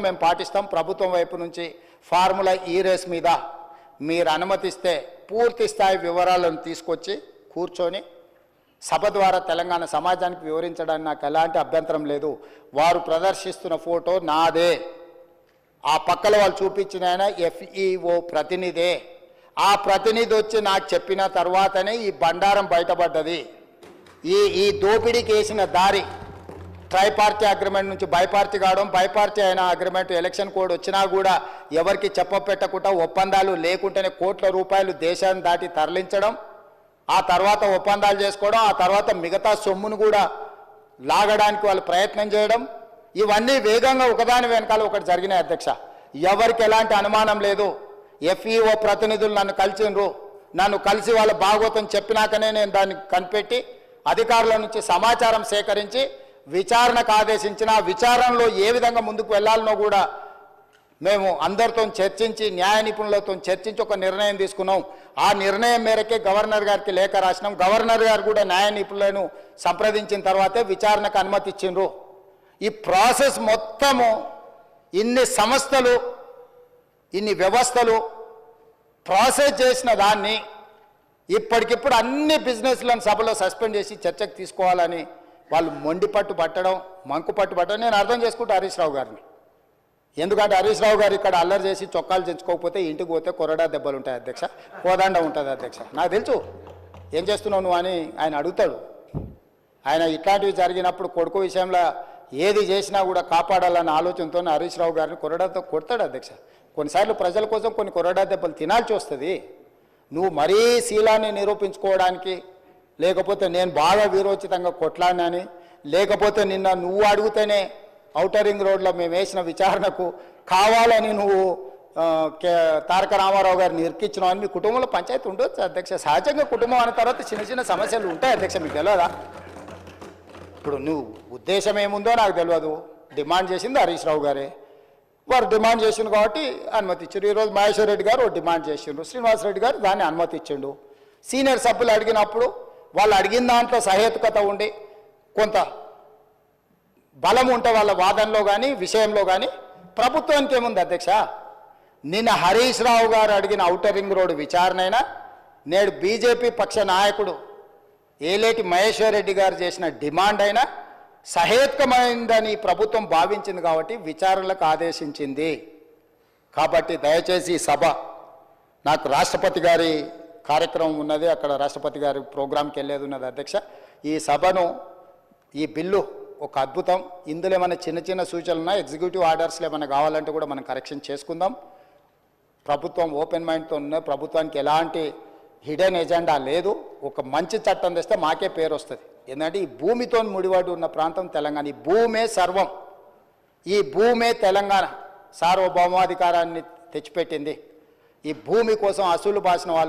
మేము పాటిస్తాం. ప్రభుత్వం వైపు నుంచి ఫార్ములా ఈ రేస్ మీద మీరు అనుమతిస్తే పూర్తి స్థాయి వివరాలను తీసుకొచ్చి కూర్చొని సభ ద్వారా తెలంగాణ సమాజానికి వివరించడానికి నాకు ఎలాంటి అభ్యంతరం లేదు. వారు ప్రదర్శిస్తున్న ఫోటో నాదే, ఆ పక్కల వాళ్ళు చూపించిన ఆయన FEO ప్రతినిధే. ఆ ప్రతినిధి వచ్చి నాకు చెప్పిన తర్వాతనే ఈ బండారం బయటపడ్డది. ఈ దోపిడీకి వేసిన దారి ట్రైపార్టీ అగ్రిమెంట్ నుంచి బైపార్టీ కావడం, బైపార్టీ అయిన అగ్రిమెంట్ ఎలక్షన్ కోడ్ వచ్చినా కూడా ఎవరికి చెప్పపెట్టకుండా ఒప్పందాలు లేకుంటేనే కోట్ల రూపాయలు దేశాన్ని దాటి తరలించడం, ఆ తర్వాత ఒప్పందాలు చేసుకోవడం, ఆ తర్వాత మిగతా సొమ్మును కూడా లాగడానికి వాళ్ళు ప్రయత్నం చేయడం, ఇవన్నీ వేగంగా ఒకదాని వెనకాల ఒకటి జరిగినాయి అధ్యక్ష. ఎవరికి ఎలాంటి అనుమానం లేదు. FEO ప్రతినిధులు నన్ను కలిసిండ్రు, నన్ను కలిసి వాళ్ళ భాగవతం చెప్పినాకనే నేను దాన్ని కనిపెట్టి అధికారుల నుంచి సమాచారం సేకరించి విచారణకు ఆదేశించిన, విచారణలో ఏ విధంగా ముందుకు వెళ్లాలనో కూడా మేము అందరితో చర్చించి న్యాయ నిపుణులతో చర్చించి ఒక నిర్ణయం తీసుకున్నాం. ఆ నిర్ణయం మేరకే గవర్నర్ గారికి లేఖ రాసినాం. గవర్నర్ గారు కూడా న్యాయ నిపుణులను సంప్రదించిన తర్వాతే విచారణకు అనుమతి ఇచ్చిండ్రు. ఈ ప్రాసెస్ మొత్తము ఇన్ని సంస్థలు ఇన్ని వ్యవస్థలు ప్రాసెస్ చేసిన దాన్ని ఇప్పటికిప్పుడు అన్ని బిజినెస్లను సభలో సస్పెండ్ చేసి చర్చకు తీసుకోవాలని వాళ్ళు మొండి పట్టు పట్టడం, మంకు పట్టు పట్టడం నేను అర్థం చేసుకుంటా హరీష్ రావు గారిని. ఎందుకంటే హరీష్ రావు గారు ఇక్కడ అల్లరి చేసి చొక్కాలు తెచ్చుకోకపోతే ఇంటికి పోతే కొరడా దెబ్బలు ఉంటాయి అధ్యక్ష, కోదండ ఉంటుంది అధ్యక్ష. నాకు తెలుసు ఏం చేస్తున్నావు నువ్వు అని ఆయన అడుగుతాడు. ఆయన ఇట్లాంటివి జరిగినప్పుడు కొడుకు విషయంలో ఏది చేసినా కూడా కాపాడాలన్న ఆలోచనతో హరీష్ రావు గారిని కొరడాతో కొడతాడు అధ్యక్ష. కొన్నిసార్లు ప్రజల కోసం కొన్ని కొరడా దెబ్బలు తినాల్సి వస్తుంది. నువ్వు మరీ శీలాన్ని నిరూపించుకోవడానికి, లేకపోతే నేను బాగా వీరోచితంగా కొట్లాడినాని, లేకపోతే నిన్న నువ్వు అడిగితేనే ఔటర్ రింగ్ రోడ్లో మేము వేసిన విచారణకు కావాలని నువ్వు తారక రామారావు గారిని ఇరికించినావు అని మీ కుటుంబంలో పంచాయతీ ఉండొచ్చు అధ్యక్ష. సహజంగా కుటుంబం అన్న తర్వాత చిన్న చిన్న సమస్యలు ఉంటాయి అధ్యక్ష, మీకు తెలియదా? ఇప్పుడు నువ్వు ఉద్దేశం ఏముందో నాకు తెలియదు. డిమాండ్ చేసింది హరీష్ రావు గారే, వారు డిమాండ్ చేసిండు కాబట్టి అనుమతి ఇచ్చారు. ఈరోజు మహేశ్వర్ రెడ్డి గారు డిమాండ్ చేసిండ్రు, శ్రీనివాసరెడ్డి గారు దాన్ని అనుమతి ఇచ్చిండు. సీనియర్ సభ్యులు అడిగినప్పుడు వాళ్ళు అడిగిన దాంట్లో సహేతుకత ఉండి కొంత బలం ఉంటే వాళ్ళ వాదనలో కానీ విషయంలో కానీ ప్రభుత్వానికి ఏముంది అధ్యక్ష? నిన్న హరీష్ రావు గారు అడిగిన ఔటర్ రింగ్ రోడ్డు విచారణ అయినా, నేడు బీజేపీ పక్ష నాయకుడు ఏలేటి మహేశ్వర్ రెడ్డి గారు చేసిన డిమాండ్ అయినా సహేతుకమైందని ప్రభుత్వం భావించింది కాబట్టి విచారణలకు ఆదేశించింది. కాబట్టి దయచేసి ఈ సభ, నాకు రాష్ట్రపతి గారి కార్యక్రమం ఉన్నది, అక్కడ రాష్ట్రపతి గారి ప్రోగ్రాంకి వెళ్ళేది ఉన్నది అధ్యక్ష. ఈ సభను, ఈ బిల్లు ఒక అద్భుతం. ఇందులో ఏమైనా చిన్న చిన్న సూచనలు ఉన్నాయి, ఎగ్జిక్యూటివ్ ఆర్డర్స్లో ఏమైనా కావాలంటే కూడా మనం కరెక్షన్ చేసుకుందాం. ప్రభుత్వం ఓపెన్ మైండ్తో ఉన్నది, ప్రభుత్వానికి ఎలాంటి హిడెన్ ఎజెండా లేదు. ఒక మంచి చట్టం తెస్తే మాకే పేరు వస్తుంది. ఎందుకంటే ఈ భూమితో ముడిపడి ఉన్న ప్రాంతం తెలంగాణ. ఈ భూమే సర్వం, ఈ భూమే తెలంగాణ సార్వభౌమాధికారాన్ని తెచ్చిపెట్టింది. ఈ భూమి కోసం అసూలు బాసిన వాళ్ళు